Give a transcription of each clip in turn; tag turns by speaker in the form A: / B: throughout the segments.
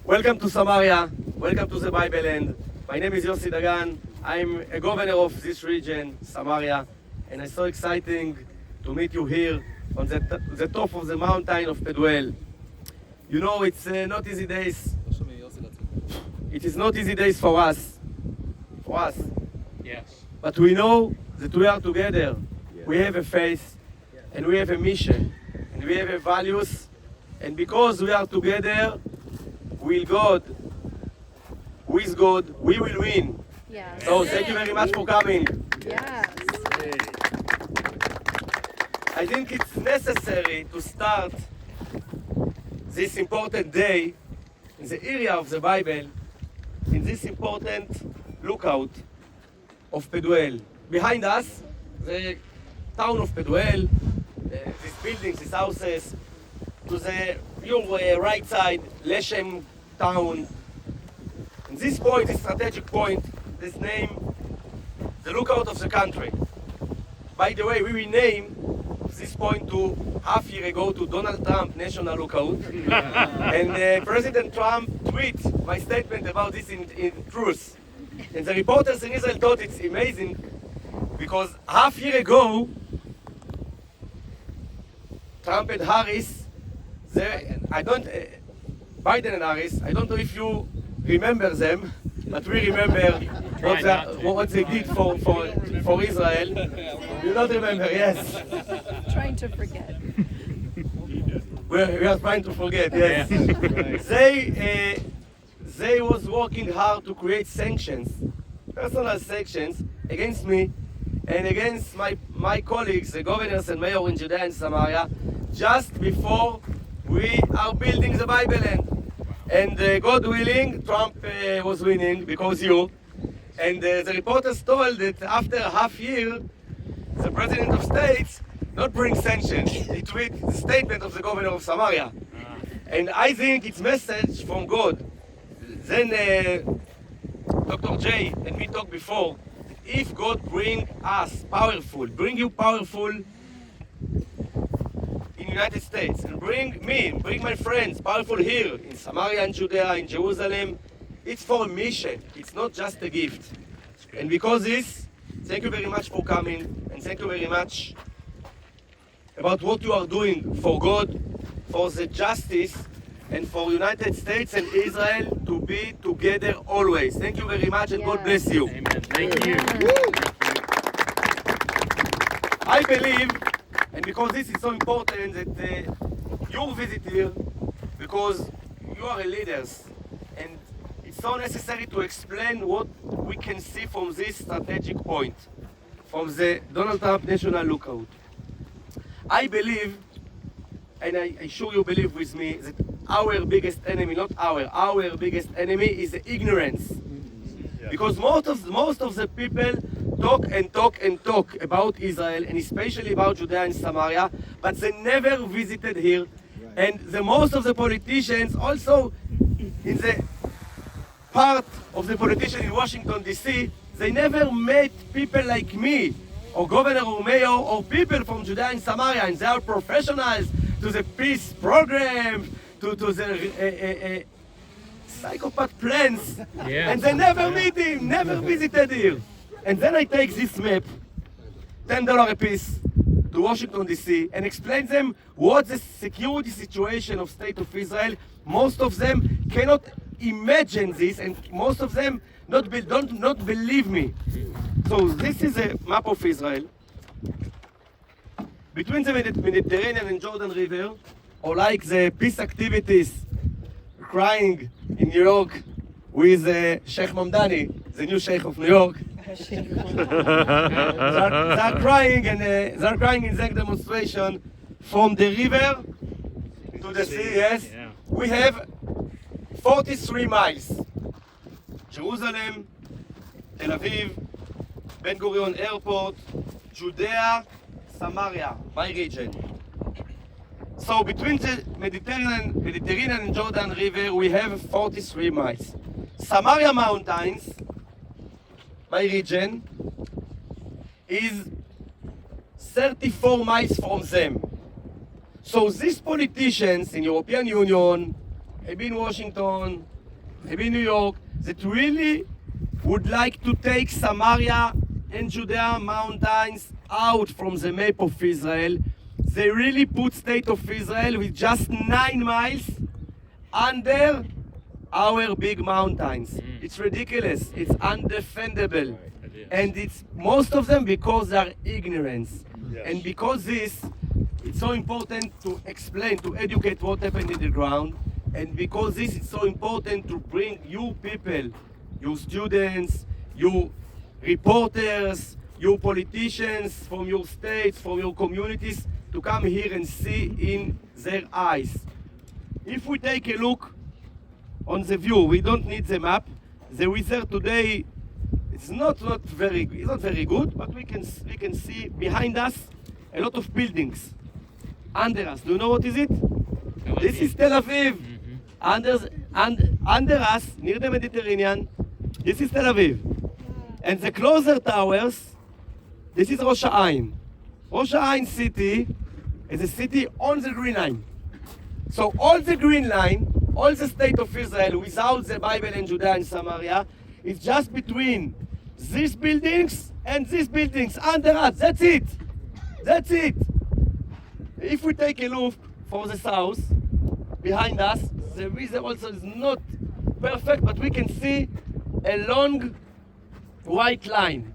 A: Welcome to Samaria. Welcome to the Bible Land. My name is Yossi Dagan. I'm a governor of this region, Samaria, and it's so exciting to meet you here on the top of the mountain of Peduel. You know, it's not easy days. It is not easy days for us.
B: Yes.
A: But we know that we are together. We have a faith, and we have a mission, and we have a values, and because we are together, with God, we will win.
C: Yes.
A: So thank you very much for coming.
C: Yes.
A: I think it's necessary to start this important day in the area of the Bible, in this important lookout of Peduel. Behind us, the town of Peduel, these buildings, these houses. To your right side, Leshem town. And this point, this strategic point, this name, the lookout of the country. By the way, we rename this point to half year ago to Donald Trump National Lookout. And President Trump tweeted my statement about this in truth. And the reporters in Israel thought it's amazing because half year ago, Trump and Harris, Biden and Harris, I don't know if you remember them, but we remember what they did for Israel. You don't remember, yes.
C: Trying to forget.
A: We are trying to forget, yes. They was working hard to create sanctions, personal sanctions, against me and against my colleagues, the governors and mayor in Judea and Samaria, just before we are building the Bible Land. And God willing, Trump was winning because you. And the reporters told that after a half year, the President of States not bring sanctions. He tweet the statement of the governor of Samaria. And I think it's message from God. Then Dr. J and me talked before, if God bring you powerful in United States, and bring my friends powerful here in Samaria and Judea, in Jerusalem, it's for a mission. It's not just a gift. And because this, thank you very much for coming, and thank you very much about what you are doing for God, for the justice, and for United States and Israel to be together always. Thank you very much, and God bless you.
B: Amen. Thank you.
A: I believe, and because this is so important, that your visit here, because you are leaders, and it's so necessary to explain what we can see from this strategic point, from the Donald Trump National Lookout. I believe, and I'm sure you believe with me, that our biggest enemy, our biggest enemy is the ignorance. Because most of the people talk about Israel, and especially about Judea and Samaria, but they never visited here. And most of the politicians, also in the part of the politicians in Washington, D.C., they never met people like me, or governor or mayor, or people from Judea and Samaria, and they are professionals to the peace program, to the psychopath plans, and they never meet him, never visited here. And then I take this map, $10 a piece, to Washington D.C. and explain them what the security situation of State of Israel. Most of them cannot imagine this, and most of them don't believe me. So this is a map of Israel. Between the Mediterranean and Jordan River, or like the peace activities crying in New York with Sheikh Mamdani, the new Sheikh of New York. They are crying, and they are crying in that demonstration from the river to the sea. Yes, we have 43 miles. Jerusalem, Tel Aviv, Ben Gurion Airport, Judea, Samaria, my region. So between the Mediterranean and Jordan River, we have 43 miles. Samaria Mountains, my region, is 34 miles from them. So these politicians in European Union, maybe in Washington, maybe New York, that really would like to take Samaria and Judea mountains out from the map of Israel. They really put state of Israel with just 9 miles under our big mountains. It's ridiculous. It's undefendable. And it's most of them because they are ignorance. And because this, it's so important to explain, to educate what happened in the ground. And because this is so important to bring you people, you students, you reporters, you politicians from your states, from your communities, to come here and see in their eyes. If we take a look on the view, we don't need the map. The weather today it's not very good, but we can see behind us a lot of buildings. Under us, do you know what is it? This is Tel Aviv. Under us, near the Mediterranean, this is Tel Aviv. And the closer towers, this is Rosh Ha'ain. Rosh Ha'ain city is a city on the Green Line. So all the Green Line, all the state of Israel without the Bible and Judea and Samaria, is just between these buildings and these buildings under us. That's it. That's it. If we take a look for the south, behind us, the weather also is not perfect, but we can see a long white line.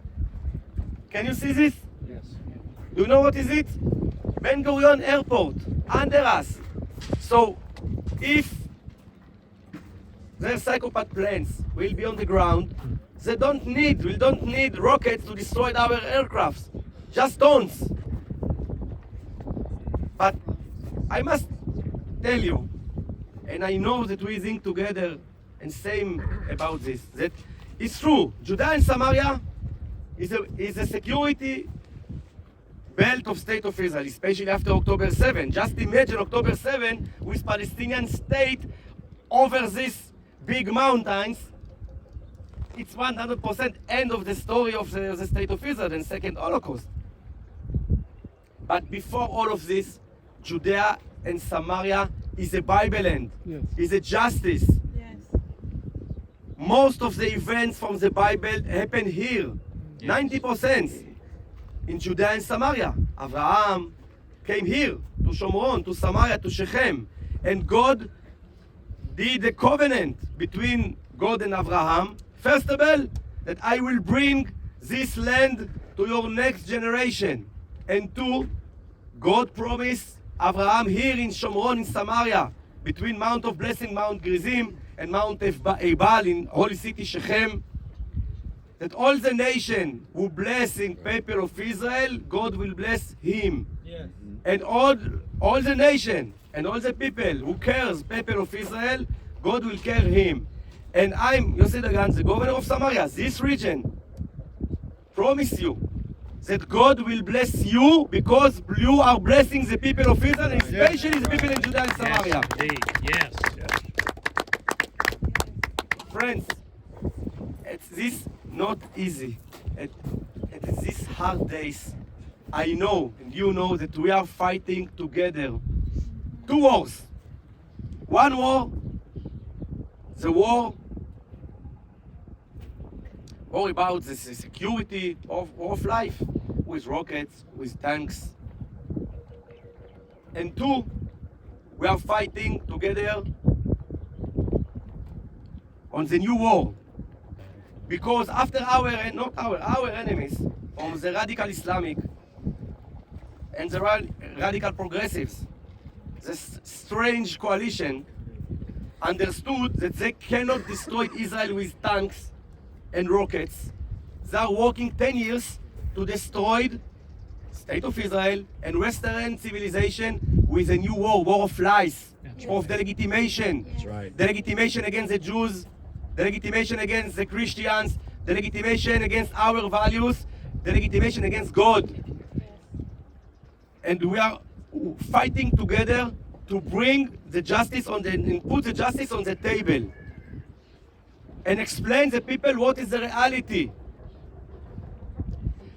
A: Can you see this?
B: Yes.
A: Do you know what is it? Ben Gurion Airport, under us. So, if their psychopath planes will be on the ground, we don't need rockets to destroy our aircrafts, just stones. But I must tell you, and I know that we think together and same about this, that it's true, Judea and Samaria is a security belt of state of Israel, especially after October 7. Just imagine October 7 with Palestinian state over these big mountains. It's 100% end of the story of the state of Israel and second Holocaust. But before all of this, Judea and Samaria is a Bible land, is a justice.
C: Yes.
A: Most of the events from the Bible happen here. 90% in Judea and Samaria. Abraham came here to Shomron, to Samaria, to Shechem. And God did a covenant between God and Abraham. First of all, that I will bring this land to your next generation. And two, God promised Abraham here in Shomron, in Samaria, between Mount of Blessing, Mount Gerizim, and Mount Ebal in holy city Shechem, that all the nation who blessing people of Israel, God will bless him.
D: Yes.
A: And all the nation and all the people who cares people of Israel, God will care him. And I'm Yossi Dagan, the governor of Samaria, this region, promise you that God will bless you because you are blessing the people of Israel, and especially the people in Judea and Samaria.
B: Yes, indeed. Yes.
A: Friends, it's this not easy. It is these hard days. I know, and you know, that we are fighting together. 2 wars. One war, the war about the security of life, with rockets, with tanks. And 2, we are fighting together on the new war. Because after our enemies, from the radical Islamic and the radical progressives, the strange coalition understood that they cannot destroy Israel with tanks and rockets. They are working 10 years to destroy the state of Israel and Western civilization with a new war of lies, of delegitimation.
D: That's right.
A: Delegitimation against the Jews, delegitimation against the Christians, delegitimation against our values, delegitimation against God. And we are fighting together to bring the justice and put the justice on the table and explain the people what is the reality.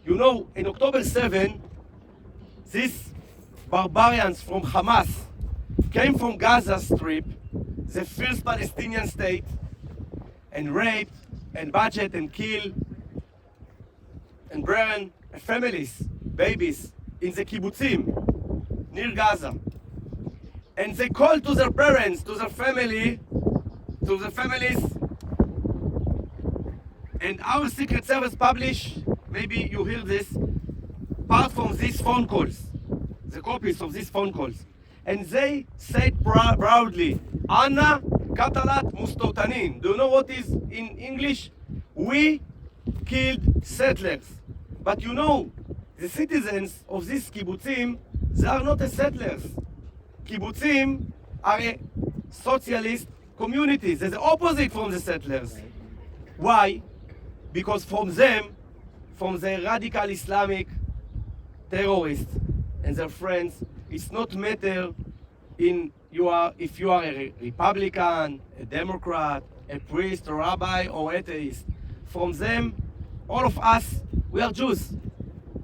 A: You know, in October 7, these barbarians from Hamas came from Gaza Strip, the first Palestinian state, and raped and butchered and killed and burned families, babies in the kibbutzim near Gaza. And they call to their parents, to their family, to the families. And our Secret Service publish, maybe you hear this, apart from these phone calls, the copies of these phone calls. And they said proudly, Anna Katalat Mustotanin. Do you know what is in English? We killed settlers. But you know, the citizens of these kibbutzim, they are not the settlers. Kibbutzim are a socialist communities. They're the opposite from the settlers. Why? Because from them, from the radical Islamic terrorists and their friends, it's not matter if you are a Republican, a Democrat, a priest, a rabbi, or atheist. From them, all of us, we are Jews.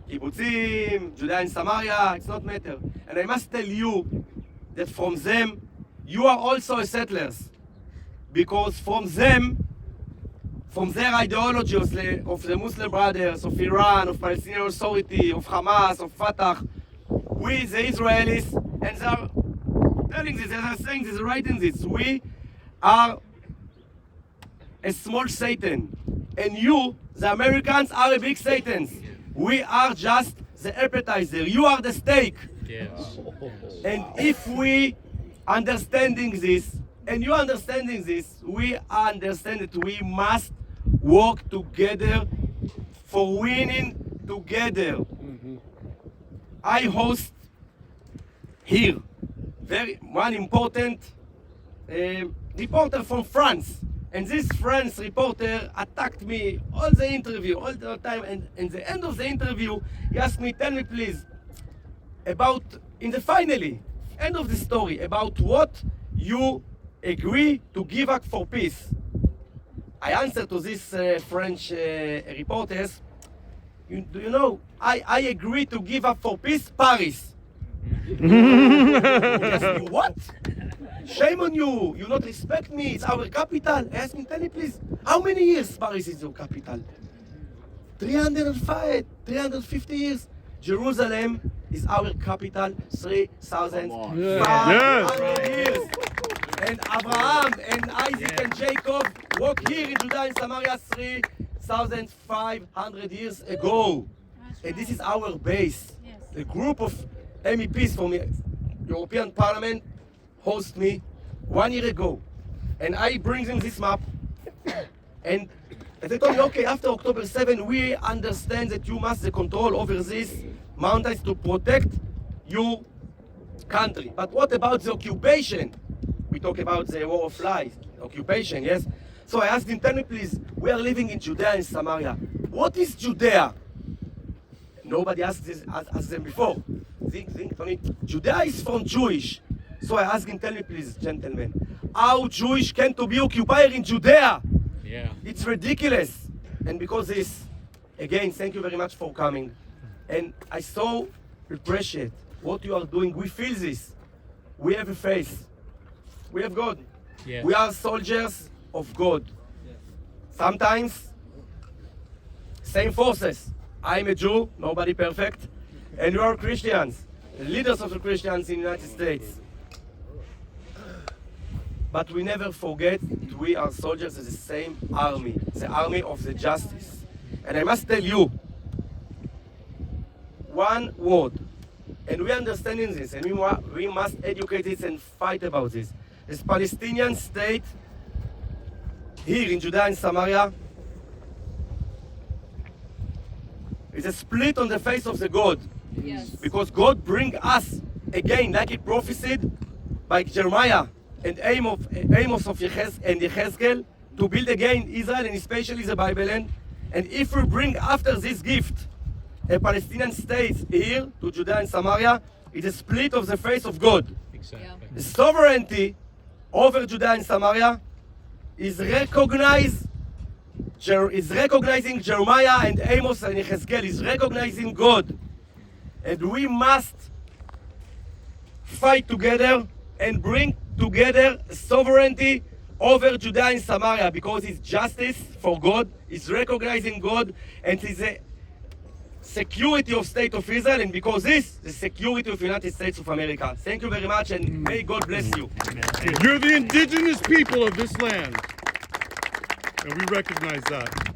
A: Kibbutzim, Judea and Samaria, it's not matter. And I must tell you that from them, you are also settlers. Because from them, from their ideology of the Muslim Brothers, of Iran, of Palestinian Authority, of Hamas, of Fatah, we, the Israelis, and they are telling this, they are saying this, writing this, we are a small Satan. And you, the Americans, are a big Satans. We are just the appetizer. You are the steak.
B: Yes.
A: And if we understanding this, and you understanding this, we understand that we must work together for winning together. I host here one important reporter from France. And this French reporter attacked me all the interview, all the time. And at the end of the interview, he asked me, tell me please, about, in the finally, end of the story, about what you agree to give up for peace. I answered to this French reporters, do you know, I agree to give up for peace Paris. He asked me, what? Shame on you, you not respect me, it's our capital. I asked him, tell me please, how many years Paris is your capital? 305, 350 years. Jerusalem is our capital, 3,500 years. And Abraham and Isaac and Jacob walked here in Judea and Samaria 3,500 years ago. And this is our base. The group of MEPs from the European Parliament host me 1 year ago. And I bring them this map. And they told me, okay, after October 7, we understand that you must have control over these mountains to protect your country. But what about the occupation? We talk about the war of lies, occupation, yes? So I asked him, tell me please, we are living in Judea and Samaria. What is Judea? Nobody asked them before. Think, Tony. Judea is from Jewish. So I asked him, tell me please, gentlemen, how Jewish can to be occupied in Judea?
B: Yeah.
A: It's ridiculous. And because this, again, thank you very much for coming. And I so appreciate what you are doing. We feel this. We have a faith. We have God.
B: Yeah.
A: We are soldiers of God. Sometimes, same forces. I'm a Jew, nobody perfect. And you are Christians, leaders of the Christians in the United States. But we never forget that we are soldiers of the same army, the army of the justice. And I must tell you, one word, and we understanding this, and we must educate this and fight about this. This Palestinian state here in Judea and Samaria is a split on the face of the God.
C: Yes.
A: Because God bring us again, like he prophesied by Jeremiah and Amos of Yechezkel, to build again Israel and especially the Bible land. And if we bring after this gift a Palestinian state here to Judea and Samaria, it's a split of the face of God.
B: Exactly.
A: The sovereignty over Judea and Samaria is recognizing Jeremiah and Amos and Yechezkel, is recognizing God. And we must fight together and bring together sovereignty over Judea and Samaria because it's justice for God, it's recognizing God, and it's a security of state of Israel, and because this, the security of United States of America. Thank you very much, and may God bless you.
D: You're the indigenous people of this land. And we recognize that.